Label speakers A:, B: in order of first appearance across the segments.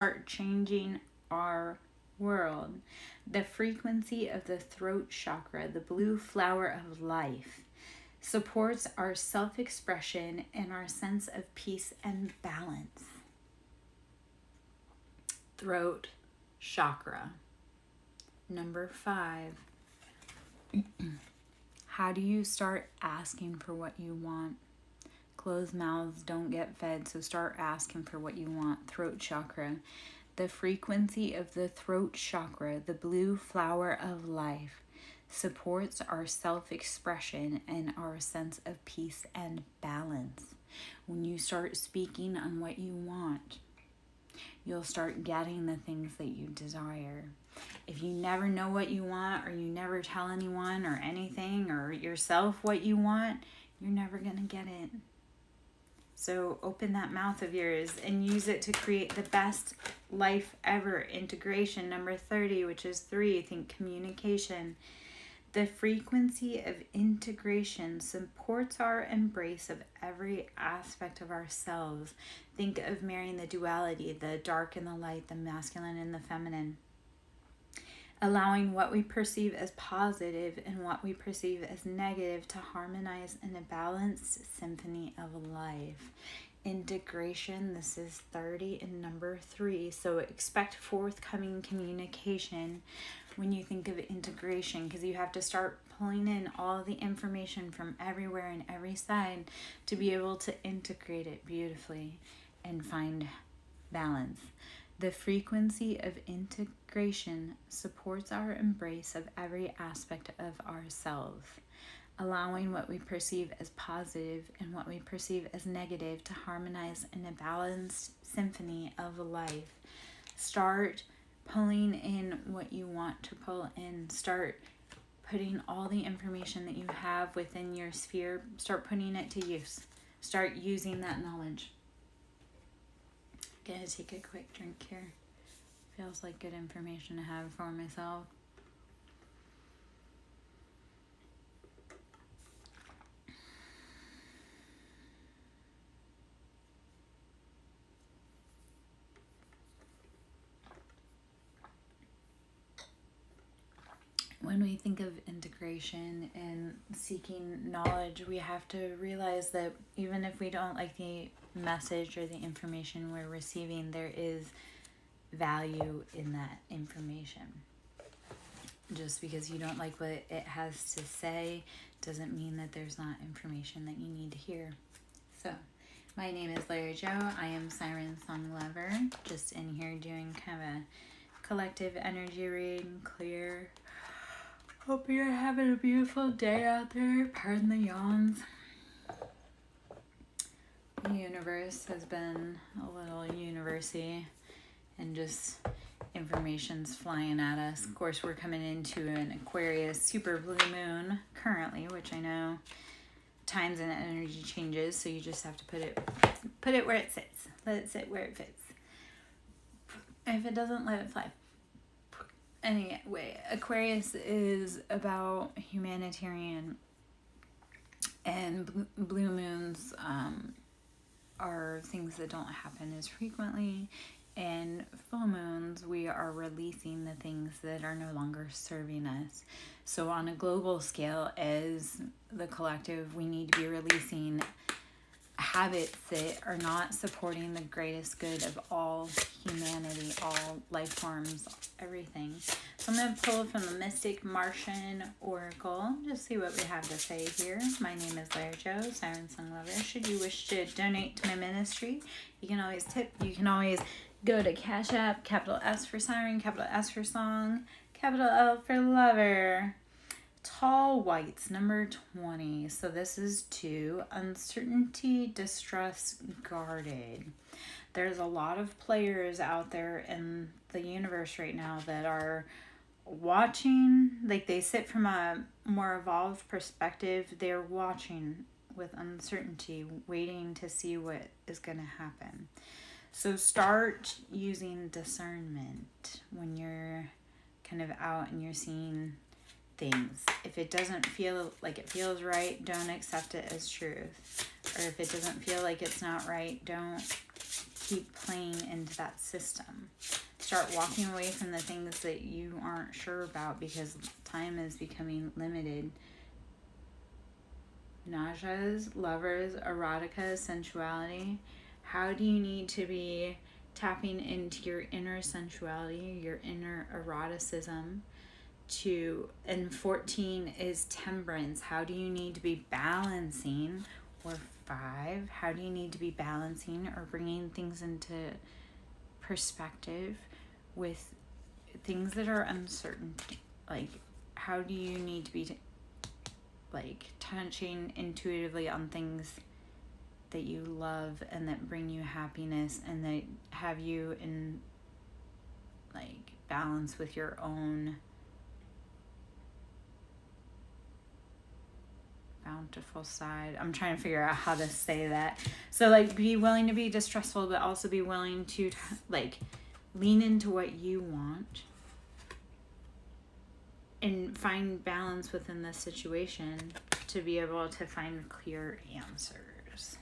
A: start changing our world. The frequency of the throat chakra, the blue flower of life, supports our self-expression and our sense of peace and balance. Throat chakra. Number 5. How do you start asking for what you want? Closed mouths don't get fed, so start asking for what you want. Throat chakra. The frequency of the throat chakra, the blue flower of life, supports our self-expression and our sense of peace and balance. When you start speaking on what you want, you'll start getting the things that you desire. If you never know what you want, or you never tell anyone or anything or yourself what you want, you're never going to get it. So open that mouth of yours and use it to create the best life ever. Integration. Number 30, which is 3, think communication. The frequency of integration supports our embrace of every aspect of ourselves. Think of marrying the duality, the dark and the light, the masculine and the feminine. Allowing what we perceive as positive and what we perceive as negative to harmonize in a balanced symphony of life. Integration, this is 30 and number 3. So expect forthcoming communication when you think of integration, because you have to start pulling in all the information from everywhere and every side to be able to integrate it beautifully and find balance. The frequency of integration supports our embrace of every aspect of ourselves, allowing what we perceive as positive and what we perceive as negative to harmonize in a balanced symphony of life. Start pulling in what you want to pull in. Start putting all the information that you have within your sphere, start putting it to use. Start using that knowledge. Gonna take a quick drink here. Feels like good information to have for myself. When we think of integration and seeking knowledge, we have to realize that even if we don't like the message or the information we're receiving, there is value in that information. Just because you don't like what it has to say doesn't mean that there's not information that you need to hear. So, my name is Larry Joe. I am SirenSong Lover, just in here doing kind of a collective energy reading, clear. Hope you're having a beautiful day out there. Pardon the yawns. The universe has been a little university and just information's flying at us. Of course, we're coming into an Aquarius super blue moon currently, which I know times and energy changes, so you just have to put it where it sits. Let it sit where it fits. If it doesn't, let it fly. Anyway, Aquarius is about humanitarian, and blue moons are things that don't happen as frequently, and full moons, we are releasing the things that are no longer serving us. So on a global scale, as the collective, we need to be releasing habits that are not supporting the greatest good of all humanity, all life forms, everything. So I'm going to pull from the Mystic Martian Oracle, just see what we have to say here. My name is Larry Joe, SirenSong Lover. Should you wish to donate to my ministry, you can always tip. You can always go to Cash App, capital S for Siren, capital S for Song, capital L for Lover. Tall Whites, number 20. So this is 2. Uncertainty, distrust, guarded. There's a lot of players out there in the universe right now that are watching, like they sit from a more evolved perspective. They're watching with uncertainty, waiting to see what is going to happen. So start using discernment when you're kind of out and you're seeing things. If it doesn't feel like it feels right, don't accept it as truth. Or if it doesn't feel like it's not right, don't keep playing into that system. Start walking away from the things that you aren't sure about because time is becoming limited. Nauseas, lovers, erotica, sensuality. How do you need to be tapping into your inner sensuality, your inner eroticism? And 14 is temperance. How do you need to be balancing? Or 5, how do you need to be balancing or bringing things into perspective with things that are uncertain? Like, how do you need to be touching intuitively on things that you love and that bring you happiness and that have you in balance with your own bountiful side. I'm trying to figure out how to say that. So be willing to be distrustful, but also be willing to lean into what you want and find balance within the situation to be able to find clear answers.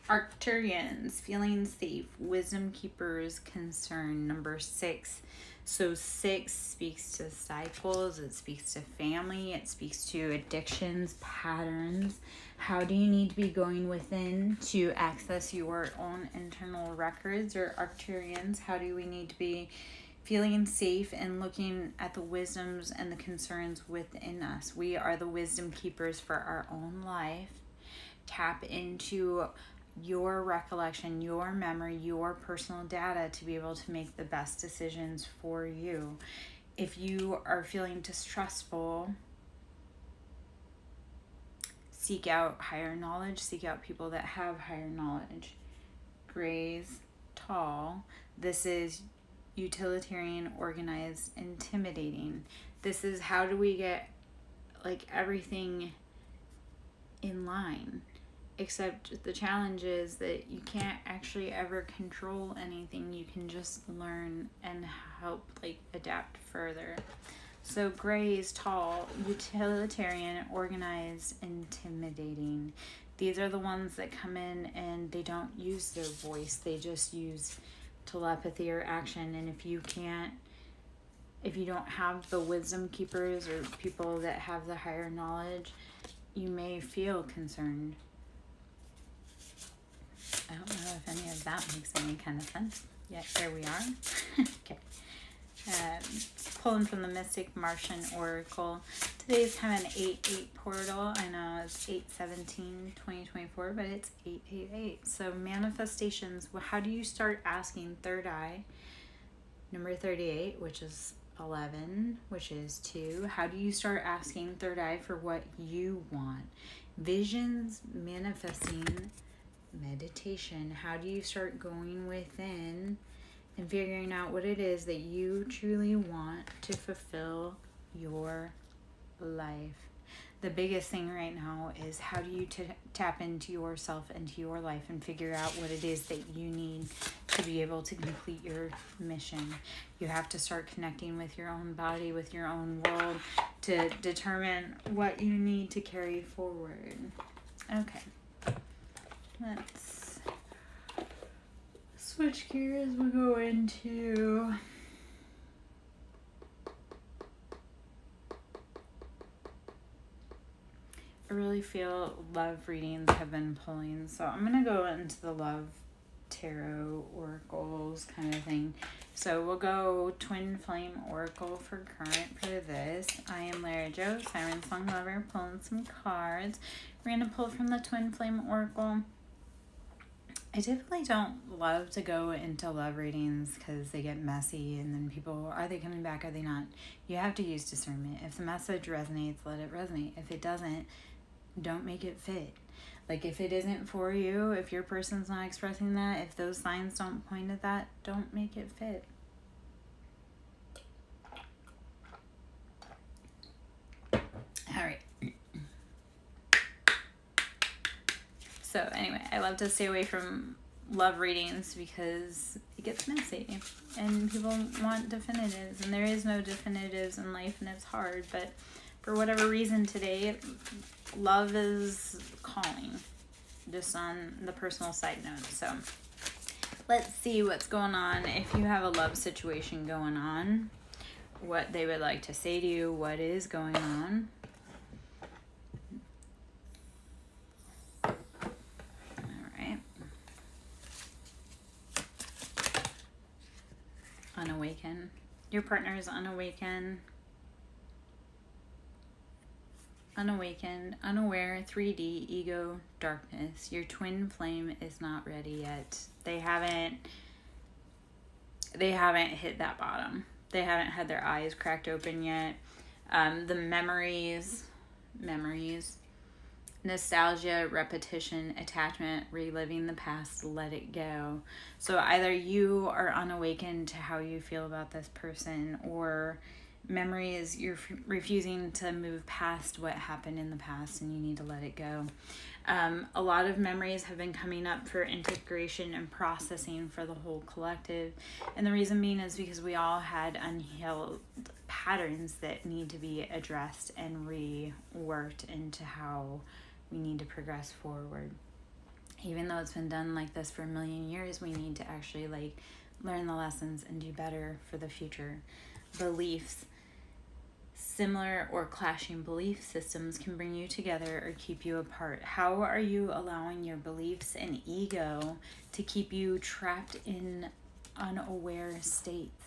A: Arcturians, feeling safe, wisdom keepers, concern. Number 6. So 6 speaks to cycles, it speaks to family, it speaks to addictions, patterns. How do you need to be going within to access your own internal records? Or Arcturians, how do we need to be feeling safe and looking at the wisdoms and the concerns within us? We are the wisdom keepers for our own life. Tap into your recollection, your memory, your personal data to be able to make the best decisions for you. If you are feeling distrustful, seek out higher knowledge, seek out people that have higher knowledge. Grays, tall. This is utilitarian, organized, intimidating. This is how do we get everything in line. Except the challenge is that you can't actually ever control anything. You can just learn and help adapt further. So gray is tall, utilitarian, organized, intimidating. These are the ones that come in and they don't use their voice. They just use telepathy or action. And if you don't have the wisdom keepers or people that have the higher knowledge, you may feel concerned. I don't know if any of that makes any kind of sense. Yeah, there we are. Okay. Pulling from the Mystic Martian Oracle. Today's kind of an 8-8 portal. I know it's 8/17/2024, but it's 888. So manifestations. How do you start asking third eye? Number 38, which is 11, which is 2. How do you start asking third eye for what you want? Visions, manifesting, meditation. How do you start going within and figuring out what it is that you truly want to fulfill your life? The biggest thing right now is how do you tap into yourself, into your life, and figure out what it is that you need to be able to complete your mission. You have to start connecting with your own body, with your own world, to determine what you need to carry forward. Okay. Let's switch gears. We'll go into I really feel love readings have been pulling, so I'm going to go into the love tarot oracles kind of thing. So we'll go Twin Flame Oracle for current for this. I am Lara Jo, SirenSong lover, pulling some cards. We're going to pull from the Twin Flame Oracle. I typically don't love to go into love readings because they get messy and then people, are they coming back, are they not? You have to use discernment. If the message resonates, let it resonate. If it doesn't, don't make it fit. If it isn't for you, if your person's not expressing that, if those signs don't point at that, don't make it fit. All right. So anyway, I love to stay away from love readings because it gets messy and people want definitives, and there is no definitives in life, and it's hard. But For whatever reason today, love is calling, just on the personal side note. So let's see what's going on. If you have a love situation going on, what they would like to say to you, what is going on. All right. Unawaken. Your partner is unawakened. Unawakened, unaware, 3D, ego, darkness. Your twin flame is not ready yet. They haven't hit that bottom. They haven't had their eyes cracked open yet. The memories, nostalgia, repetition, attachment, reliving the past, let it go. So either you are unawakened to how you feel about this person, or memories, you're refusing to move past what happened in the past and you need to let it go. A lot of memories have been coming up for integration and processing for the whole collective. And the reason being is because we all had unhealed patterns that need to be addressed and reworked into how we need to progress forward. Even though it's been done like this for a million years, we need to actually learn the lessons and do better for the future. Beliefs. Similar or clashing belief systems can bring you together or keep you apart. How are you allowing your beliefs and ego to keep you trapped in unaware states?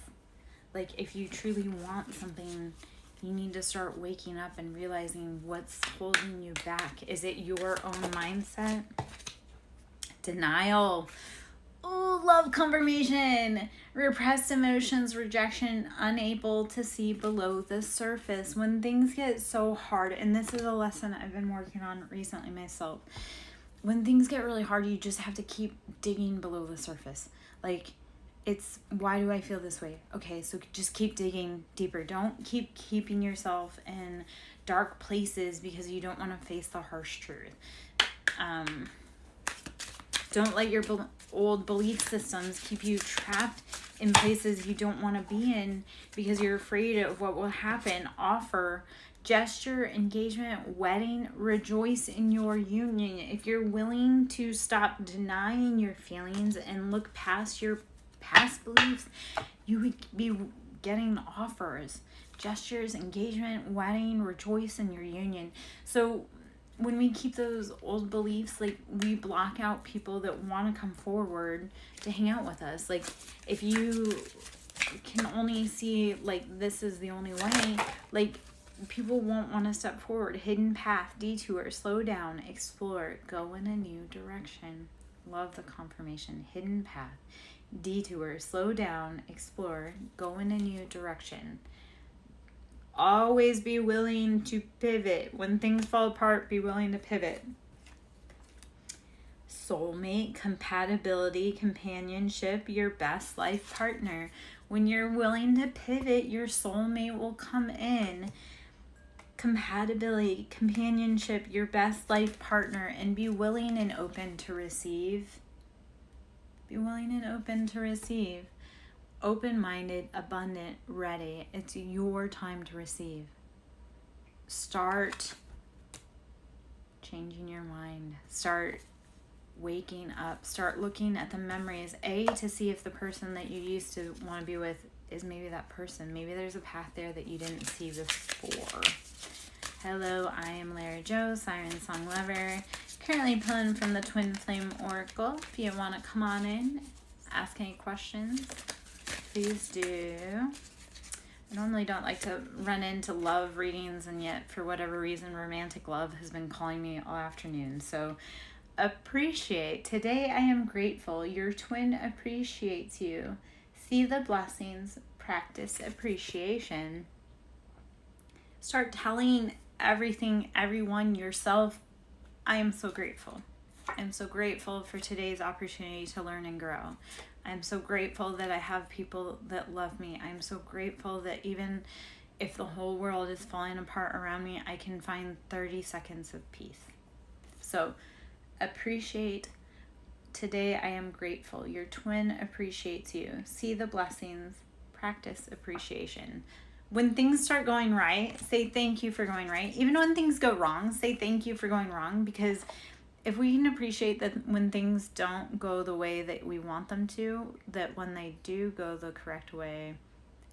A: If you truly want something, you need to start waking up and realizing what's holding you back. Is it your own mindset? Denial. Oh, love confirmation. Repressed emotions, rejection, unable to see below the surface. When things get so hard, and this is a lesson I've been working on recently myself. When things get really hard, you just have to keep digging below the surface. It's, why do I feel this way? Okay, so just keep digging deeper. Don't keep keeping yourself in dark places because you don't want to face the harsh truth. Don't let your old belief systems keep you trapped in places you don't want to be in because you're afraid of what will happen. Offer, gesture, engagement, wedding, rejoice in your union. If you're willing to stop denying your feelings and look past your past beliefs, you would be getting offers, gestures, engagement, wedding, rejoice in your union. So when we keep those old beliefs, we block out people that want to come forward to hang out with us. If you can only see this is the only way, people won't want to step forward. Hidden path, detour, slow down, explore, go in a new direction. Love the confirmation. Hidden path, detour, slow down, explore, go in a new direction. Always be willing to pivot. When things fall apart, be willing to pivot. Soulmate, compatibility, companionship, your best life partner. When you're willing to pivot, your soulmate will come in. Compatibility, companionship, your best life partner, and be willing and open to receive. Be willing and open to receive. Open-minded, abundant, ready. It's your time to receive. Start changing your mind. Start waking up. Start looking at the memories. To see if the person that you used to want to be with is maybe that person. Maybe there's a path there that you didn't see before. Hello, I am Lara Jo, SirenSong lover. Currently pulling from the Twin Flame Oracle. If you want to come on in, ask any questions, please do. I normally don't like to run into love readings, and yet for whatever reason romantic love has been calling me all afternoon. So appreciate. Today I am grateful. Your twin appreciates you. See the blessings. Practice appreciation. Start telling everything, everyone, yourself, I am so grateful. I'm so grateful for today's opportunity to learn and grow. I'm so grateful that I have people that love me. I'm so grateful that even if the whole world is falling apart around me, I can find 30 seconds of peace. So appreciate. Today I am grateful. Your twin appreciates you. See the blessings. Practice appreciation. when things start going right, say thank you for going right. Even when things go wrong, say thank you for going wrong, because if we can appreciate that when things don't go the way that we want them to, that when they do go the correct way,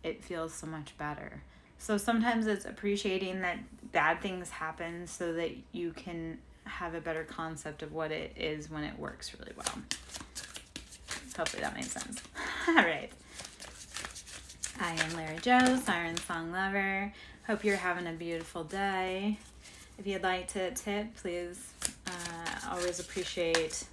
A: it feels so much better. So sometimes it's appreciating that bad things happen so that you can have a better concept of what it is when it works really well. Hopefully that makes sense. All right. I am Lara Jo, SirenSong lover. Hope you're having a beautiful day. If you'd like to tip, please, always appreciate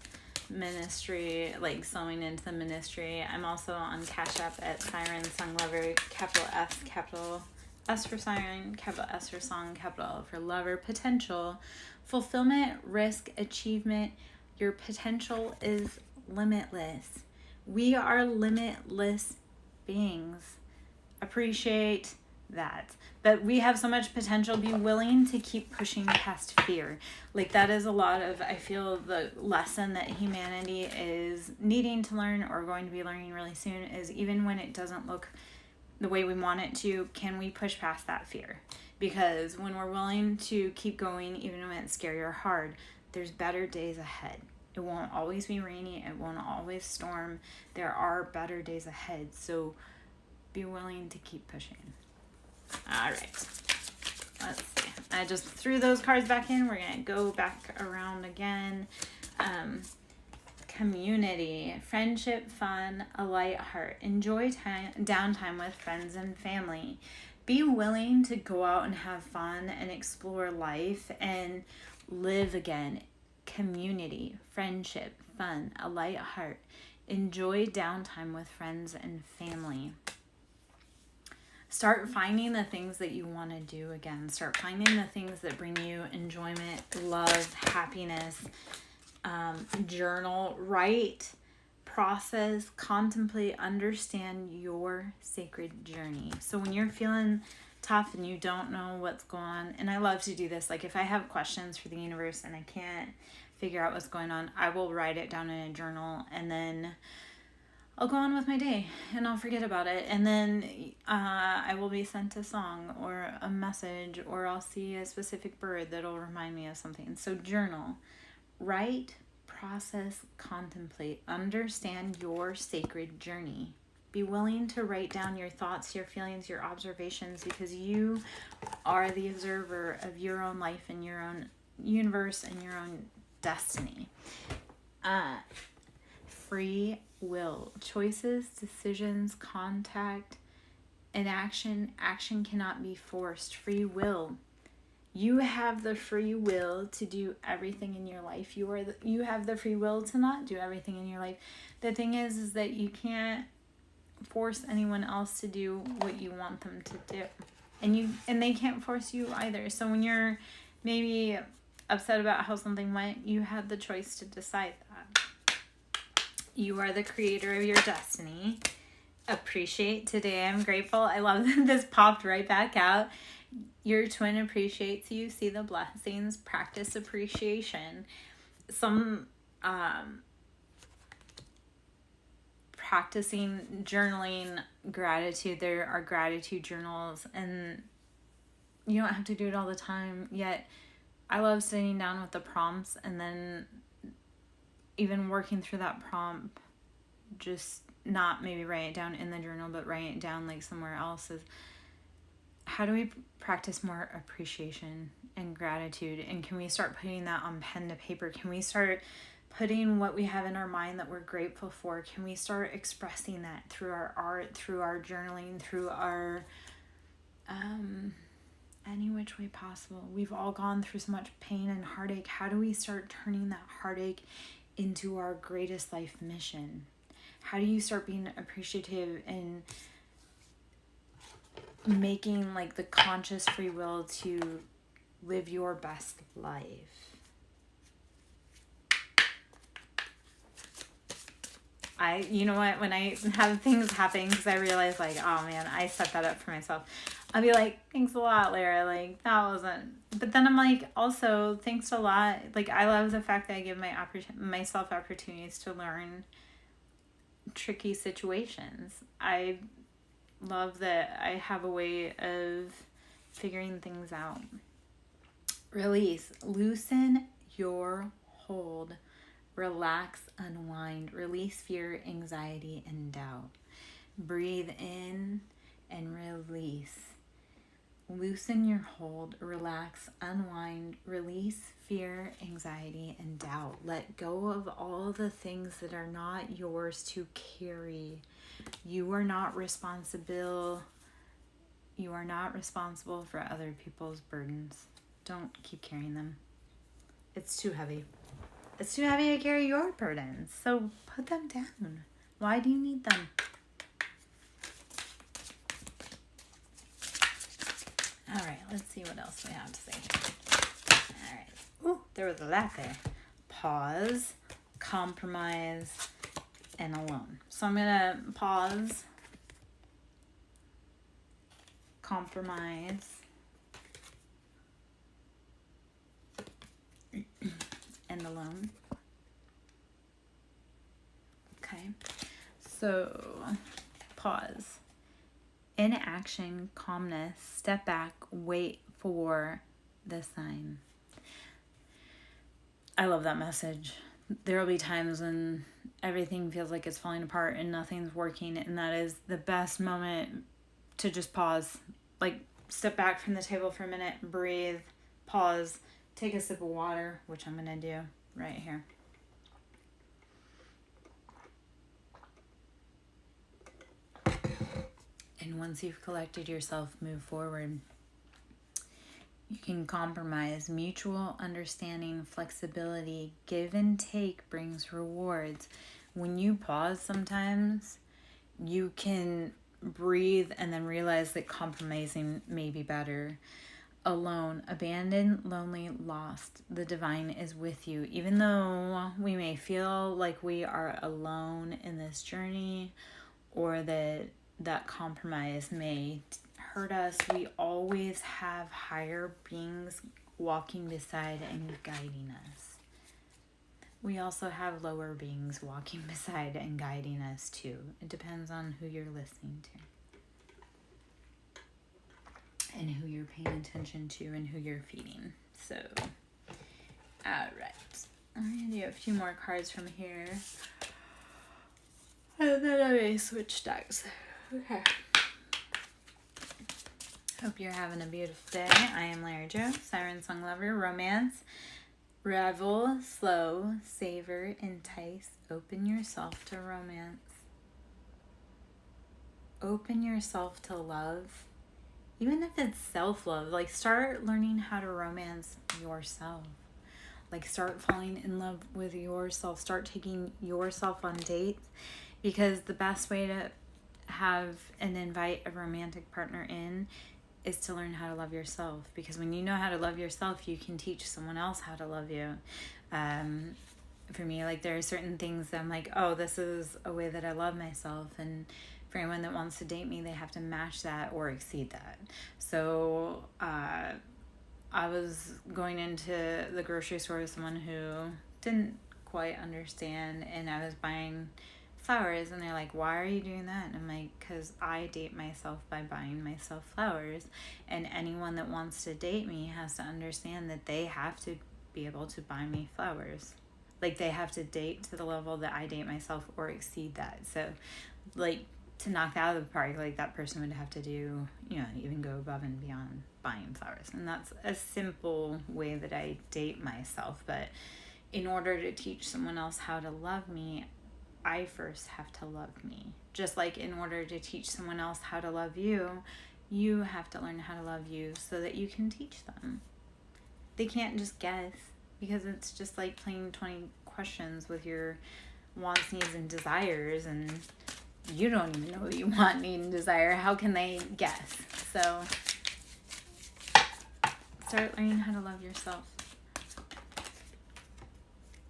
A: ministry, like sewing into the ministry. I'm also on Cash App at SirenSong lover, capital S for Siren, capital S for Song, capital L for lover. Potential, fulfillment, risk, achievement. Your potential is limitless. We are limitless beings. Appreciate that. But we have so much potential. Be willing to keep pushing past fear. Like that is a lot of, I feel, the lesson that humanity is needing to learn or going to be learning really soon is even when it doesn't look the way we want it to, can we push past that fear? Because when we're willing to keep going, even when it's scary or hard, there's better days ahead. It won't always be rainy. It won't always storm. There are better days ahead. So be willing to keep pushing. All right. Let's see. I just threw those cards back in. We're going to go back around again. Community, friendship, fun, a light heart. Enjoy downtime with friends and family. Be willing to go out and have fun and explore life and live again. Community, friendship, fun, a light heart. Enjoy downtime with friends and family. Start finding the things that you want to do again. Start finding the things that bring you enjoyment, love, happiness. Journal, write, process, contemplate, understand your sacred journey. So when you're feeling tough and you don't know what's going on, and I love to do this, like if I have questions for the universe and I can't figure out what's going on, I will write it down in a journal and then I'll go on with my day and I'll forget about it. And then I will be sent a song or a message, or I'll see a specific bird that'll remind me of something. So journal, write, process, contemplate, understand your sacred journey. Be willing to write down your thoughts, your feelings, your observations, because you are the observer of your own life and your own universe and your own destiny. Free will, choices, decisions, contact, and action. Action cannot be forced. Free will. You have the free will to do everything in your life. You have the free will to not do everything in your life. The thing is that you can't force anyone else to do what you want them to do. And they can't force you either. So when you're maybe upset about how something went, you had the choice to decide that. You are the creator of your destiny. Appreciate today. I'm grateful. I love that this popped right back out. Your twin appreciates you. See the blessings. Practice appreciation. Some practicing journaling gratitude. There are gratitude journals, and you don't have to do it all the time. Yet I love sitting down with the prompts and then even working through that prompt, just not maybe write it down in the journal, but write it down like somewhere else. Is how do we practice more appreciation and gratitude? And can we start putting that on pen to paper? Can we start putting what we have in our mind that we're grateful for? Can we start expressing that through our art, through our journaling, through our any which way possible? We've all gone through so much pain and heartache. How do we start turning that heartache into our greatest life mission? How do you start being appreciative and making like the conscious free will to live your best life? You know what, when I have things happen, because I realize like, oh man, I set that up for myself, I'll be like, thanks a lot, Lara, like that wasn't, but then I'm like, also thanks a lot, like I love the fact that I give myself opportunities to learn tricky situations. I love that I have a way of figuring things out. Release. Loosen your hold. Relax, unwind. Release fear, anxiety, and doubt. Breathe in and release. Loosen your hold, relax, unwind, release fear, anxiety, and doubt. Let go of all the things that are not yours to carry. You are not responsible. You are not responsible for other people's burdens. Don't keep carrying them. It's too heavy. It's too heavy to carry your burdens. So put them down. Why do you need them? All right, let's see what else we have to say. All right. Ooh, there was a lot there. Pause, compromise, and alone. So I'm going to pause, compromise, and alone. Okay. So, pause. Inaction, calmness, step back, wait for the sign. I love that message. There will be times when everything feels like it's falling apart and nothing's working, and that is the best moment to just pause. Like, step back from the table for a minute, breathe, pause, take a sip of water, which I'm going to do right here. And once you've collected yourself, move forward. You can compromise. Mutual understanding, flexibility, give and take brings rewards. When you pause sometimes, you can breathe and then realize that compromising may be better. Alone, abandoned, lonely, lost. The divine is with you. Even though we may feel like we are alone in this journey, or that compromise may hurt us, we always have higher beings walking beside and guiding us. We also have lower beings walking beside and guiding us too. It depends on who you're listening to and who you're paying attention to and who you're feeding. So, alright. I'm going to do a few more cards from here. And then I may switch decks. Okay. Hope you're having a beautiful day. I am Larry Jo, SirenSong lover, romance. Revel, slow, savor, entice. Open yourself to romance. Open yourself to love. Even if it's self-love, like start learning how to romance yourself. Like start falling in love with yourself. Start taking yourself on dates, because the best way to have and invite a romantic partner in is to learn how to love yourself. Because when you know how to love yourself, you can teach someone else how to love you. For me, like there are certain things that I'm like, oh, this is a way that I love myself, and for anyone that wants to date me, they have to match that or exceed that. So I was going into the grocery store with someone who didn't quite understand, and I was buying flowers, and they're like, why are you doing that? And I'm like, because I date myself by buying myself flowers, and anyone that wants to date me has to understand that they have to be able to buy me flowers. Like they have to date to the level that I date myself or exceed that. So like to knock that out of the park, like that person would have to do, even go above and beyond buying flowers. And that's a simple way that I date myself. But in order to teach someone else how to love me, I first have to love me. Just like in order to teach someone else how to love you, you have to learn how to love you so that you can teach them. They can't just guess, because it's just like playing 20 questions with your wants, needs, and desires, and you don't even know what you want, need, and desire. How can they guess? So start learning how to love yourself.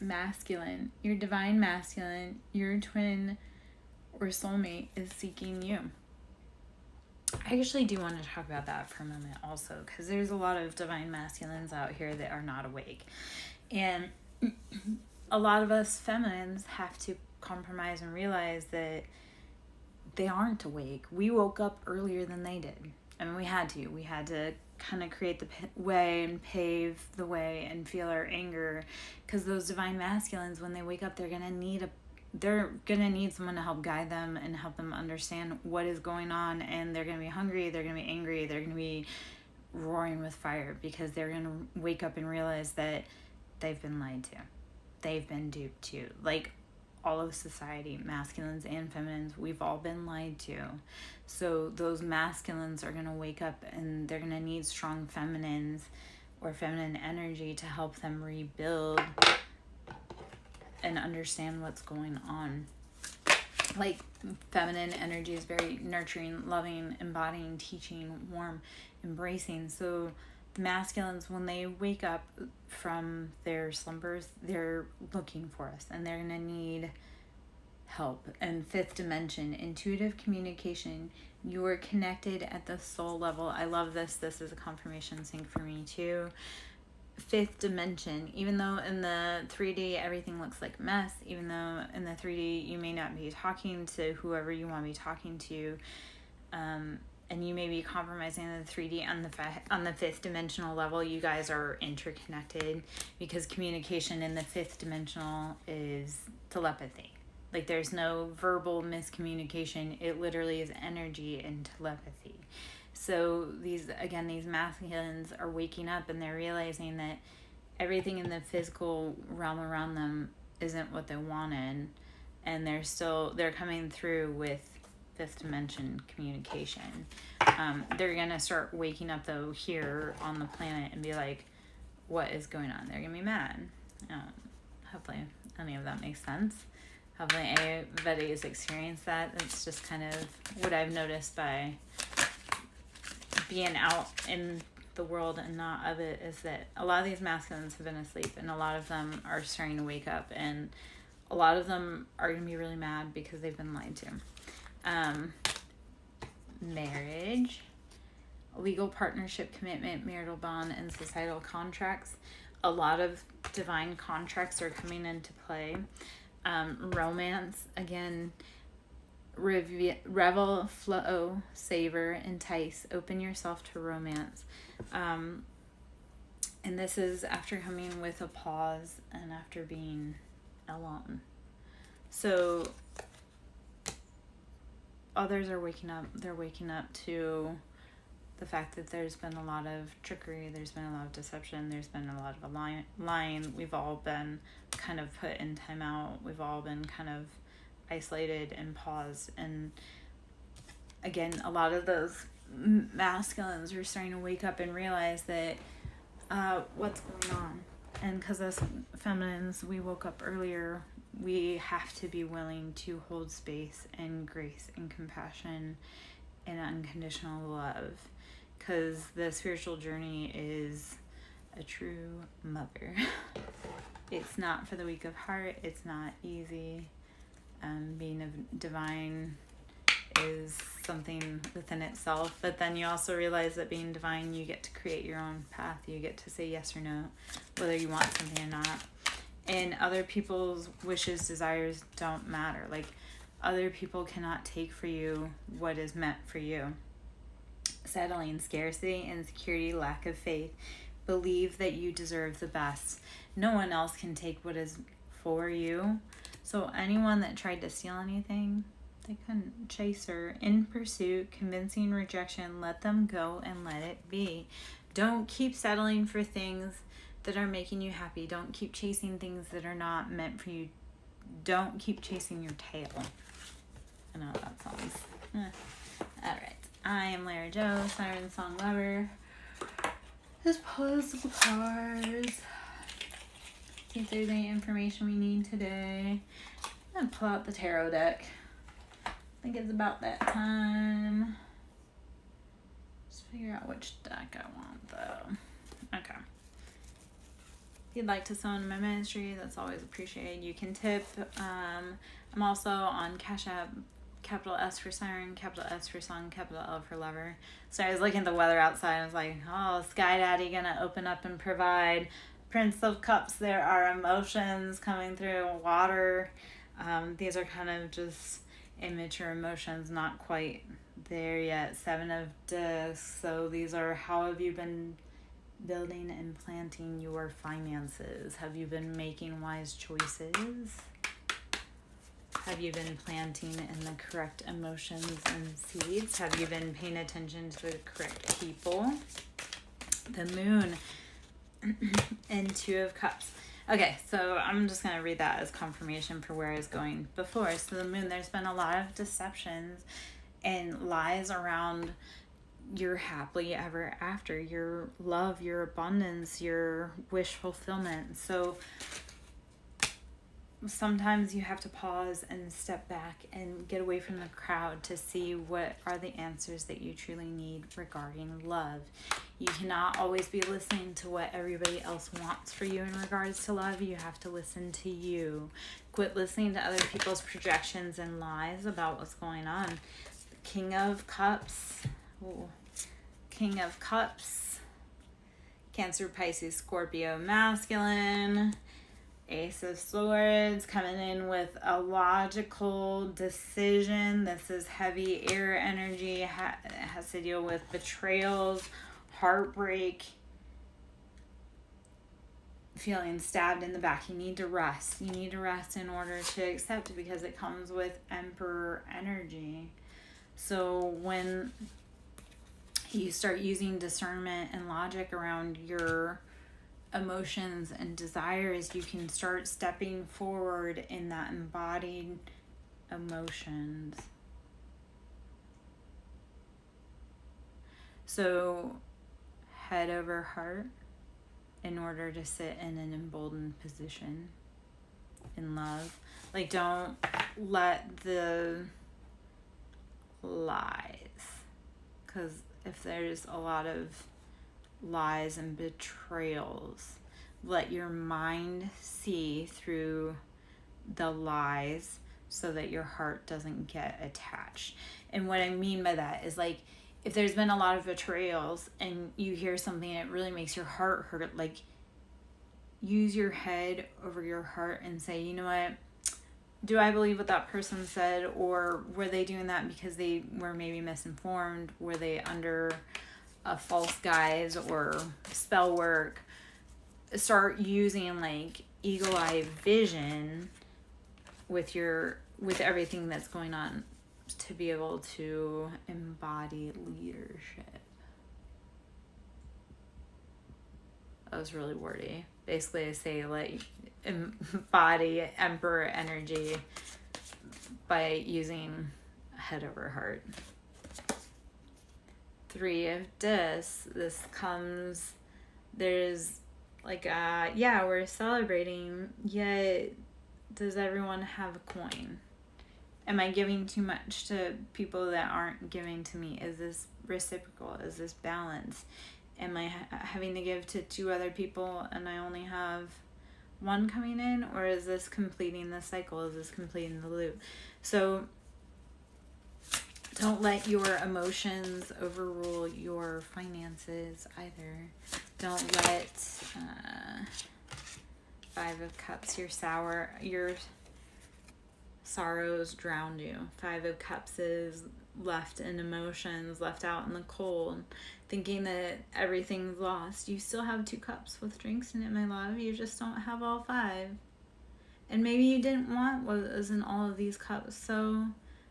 A: Masculine, your divine masculine, your twin or soulmate is seeking you. I actually do want to talk about that for a moment also, because there's a lot of divine masculines out here that are not awake. And a lot of us feminines have to compromise and realize that they aren't awake. We woke up earlier than they did. I mean, we had to kind of create the way and pave the way and feel our anger, because those divine masculines, when they wake up, they're gonna need someone to help guide them and help them understand what is going on. And they're gonna be hungry, they're gonna be angry, they're gonna be roaring with fire, because they're gonna wake up and realize that they've been lied to, they've been duped to. Like, all of society, masculines and feminines, we've all been lied to. So those masculines are going to wake up, and they're going to need strong feminines or feminine energy to help them rebuild and understand what's going on. Like, feminine energy is very nurturing, loving, embodying, teaching, warm, embracing. So the masculines, when they wake up from their slumbers, they're looking for us, and they're going to need help. And fifth dimension, intuitive communication. You are connected at the soul level. I love this. This is a confirmation sync for me too. Fifth dimension, even though in the 3D everything looks like mess, even though in the 3D you may not be talking to whoever you want to be talking to, and you may be compromising the 3D on the fifth dimensional level, you guys are interconnected, because communication in the fifth dimensional is telepathy. Like, there's no verbal miscommunication. It literally is energy and telepathy. So these masculines are waking up, and they're realizing that everything in the physical realm around them isn't what they wanted, and they're coming through with fifth dimension communication. They're gonna start waking up though here on the planet and be like, what is going on? They're gonna be mad. Hopefully any of that makes sense. Hopefully anybody has experienced that. It's just kind of what I've noticed by being out in the world and not of it, is that a lot of these masculines have been asleep, and a lot of them are starting to wake up, and a lot of them are going to be really mad because they've been lied to. Marriage, legal partnership, commitment, marital bond, and societal contracts. A lot of divine contracts are coming into play. Romance, again, revel, flow, savor, entice, open yourself to romance. And this is after coming with a pause and after being alone. So others are waking up. They're waking up to the fact that there's been a lot of trickery, there's been a lot of deception, there's been a lot of lying. We've all been kind of put in timeout. We've all been kind of isolated and paused. And again, a lot of those masculines are starting to wake up and realize that what's going on. And because us feminines, we woke up earlier, we have to be willing to hold space and grace and compassion and unconditional love, because the spiritual journey is a true mother. It's not for the weak of heart. It's not easy. Being a divine is something within itself, but then you also realize that being divine, you get to create your own path. You get to say yes or no, whether you want something or not. And other people's wishes, desires don't matter. Like, other people cannot take for you what is meant for you. Settling, scarcity, insecurity, lack of faith. Believe that you deserve the best. No one else can take what is for you. So anyone that tried to steal anything, they couldn't. Chase her. In pursuit, convincing rejection, let them go and let it be. Don't keep settling for things that are making you happy. Don't keep chasing things that are not meant for you. Don't keep chasing your tail. I know that sounds... Alright. I am Lara Joe, SirenSong lover. Just pull some cards. See if there's any information we need today. I'm going to pull out the tarot deck. I think it's about that time. Just figure out which deck I want, though. Okay. If you'd like to sew into my ministry, that's always appreciated. You can tip. I'm also on Cash App, capital S for Siren, capital S for Song, capital L for Lover. So I was looking at the weather outside, and I was like, oh, Sky Daddy gonna open up and provide. Prince of Cups, there are emotions coming through. Water. These are kind of just immature emotions, not quite there yet. 7 of Discs. So these are, how have you been building and planting your finances? Have you been making wise choices? Have you been planting in the correct emotions and seeds? Have you been paying attention to the correct people? The Moon and 2 of Cups. Okay, so I'm just going to read that as confirmation for where I was going before. So the Moon, there's been a lot of deceptions and lies around your happily ever after, your love, your abundance, your wish fulfillment. So sometimes you have to pause and step back and get away from the crowd to see what are the answers that you truly need regarding love. You cannot always be listening to what everybody else wants for you in regards to love. You have to listen to you. Quit listening to other people's projections and lies about what's going on. King of Cups. Ooh. King of Cups. Cancer, Pisces, Scorpio, masculine. Ace of Swords, coming in with a logical decision. This is heavy air energy. It has to deal with betrayals, heartbreak, feeling stabbed in the back. You need to rest. You need to rest in order to accept, because it comes with Emperor energy. So when you start using discernment and logic around your emotions and desires, you can start stepping forward in that embodied emotions. So head over heart in order to sit in an emboldened position in love. Like, don't let the lies, because if there's a lot of lies and betrayals, let your mind see through the lies so that your heart doesn't get attached. And what I mean by that is, like, if there's been a lot of betrayals and you hear something and it really makes your heart hurt, like, use your head over your heart and say, you know what, do I believe what that person said, or were they doing that because they were maybe misinformed? Were they under a false guise or spell work? Start using like eagle-eye vision with everything that's going on to be able to embody leadership. That was really wordy. Basically, I say like embody Emperor energy by using head over heart. 3 of Discs. This comes, there's like we're celebrating, yet does everyone have a coin? Am I giving too much to people that aren't giving to me? Is this reciprocal? Is this balance? Am I having to give to 2 other people and I only have 1 coming in? Or is this completing the cycle? Is this completing the loop? So don't let your emotions overrule your finances either. Don't let 5 of Cups, your sorrows drown you. 5 of Cups is left in emotions, left out in the cold, thinking that everything's lost. You still have 2 cups with drinks in it, my love. You just don't have all 5. And maybe you didn't want what was in all of these cups. So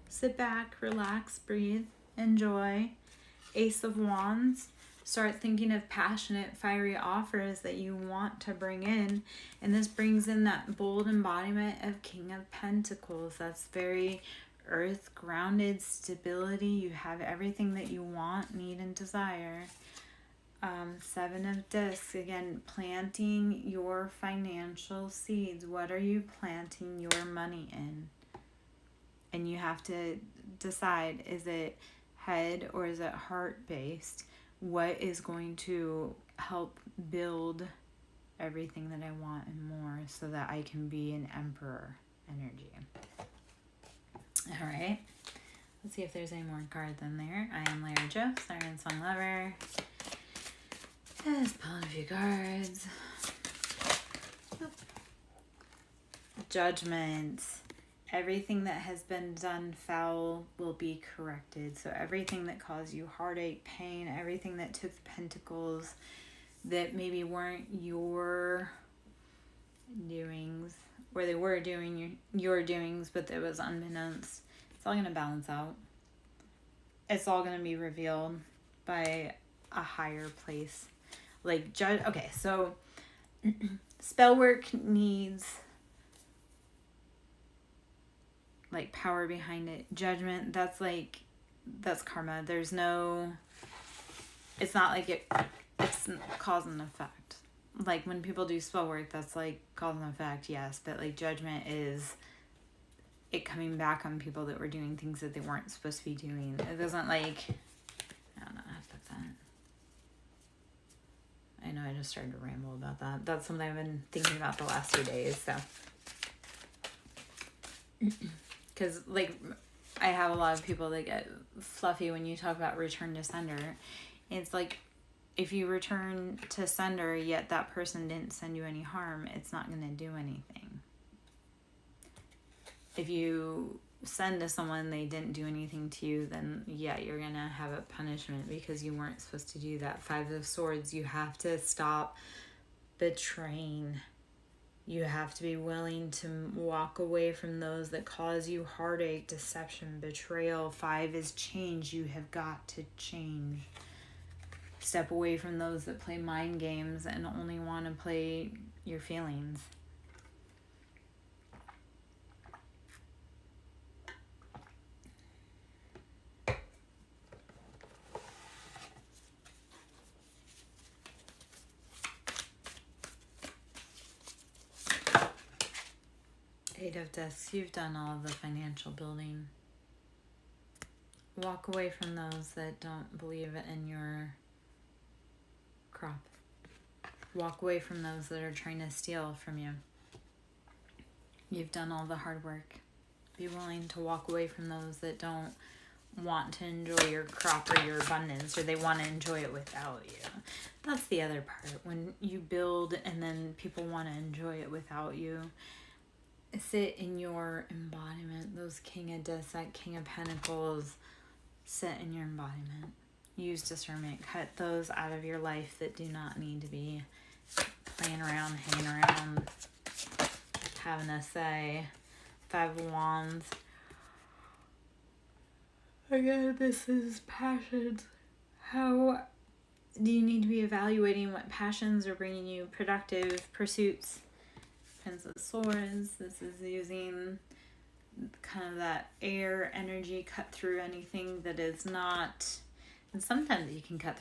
A: sit back, relax, breathe, enjoy. Ace of Wands. Start thinking of passionate, fiery offers that you want to bring in. And this brings in that bold embodiment of King of Pentacles. That's very earth grounded stability. You have everything that you want, need, and desire. 7 of Discs, again, planting your financial seeds. What are you planting your money in? And you have to decide, is it head or is it heart based? What is going to help build everything that I want and more, so that I can be an Emperor energy? All right, let's see if there's any more cards in there. I am Lara Jo, SirenSong lover. Just pulling a few cards. Judgment. Everything that has been done foul will be corrected. So everything that caused you heartache, pain, everything that took the pentacles that maybe weren't your doings, or they were doing your doings, but it was unbeknownst, it's all going to balance out. It's all going to be revealed by a higher place. Like, judge. Okay, so spell work needs like power behind it. Judgment, that's karma. There's no, it's not like it's cause and effect. Like when people do spell work, that's like cause and effect, yes, but like judgment is it coming back on people that were doing things that they weren't supposed to be doing. It doesn't like, I don't know how to put that. I know I just started to ramble about that. That's something I've been thinking about the last 2 days, so. Because, like, I have a lot of people that get fluffy when you talk about return to sender. It's like, if you return to sender, yet that person didn't send you any harm, it's not going to do anything. If you send to someone, they didn't do anything to you, then, yeah, you're going to have a punishment because you weren't supposed to do that. 5 of Swords, you have to stop betraying. You have to be willing to walk away from those that cause you heartache, deception, betrayal. 5 is change. You have got to change. Step away from those that play mind games and only want to play your feelings. Eight of Discs, you've done all of the financial building. Walk away from those that don't believe in your crop. Walk away from those that are trying to steal from you. You've done all the hard work. Be willing to walk away from those that don't want to enjoy your crop or your abundance, or they want to enjoy it without you. That's the other part. When you build and then people want to enjoy it without you. Sit in your embodiment. Those King of Discs, that King of Pentacles, sit in your embodiment. Use discernment. Cut those out of your life that do not need to be playing around, hanging around, having a say. 5 of Wands. Again, this is passions. How do you need to be evaluating what passions are bringing you productive pursuits? Prince of Swords. This is using kind of that air energy, cut through anything that is not, and sometimes you can cut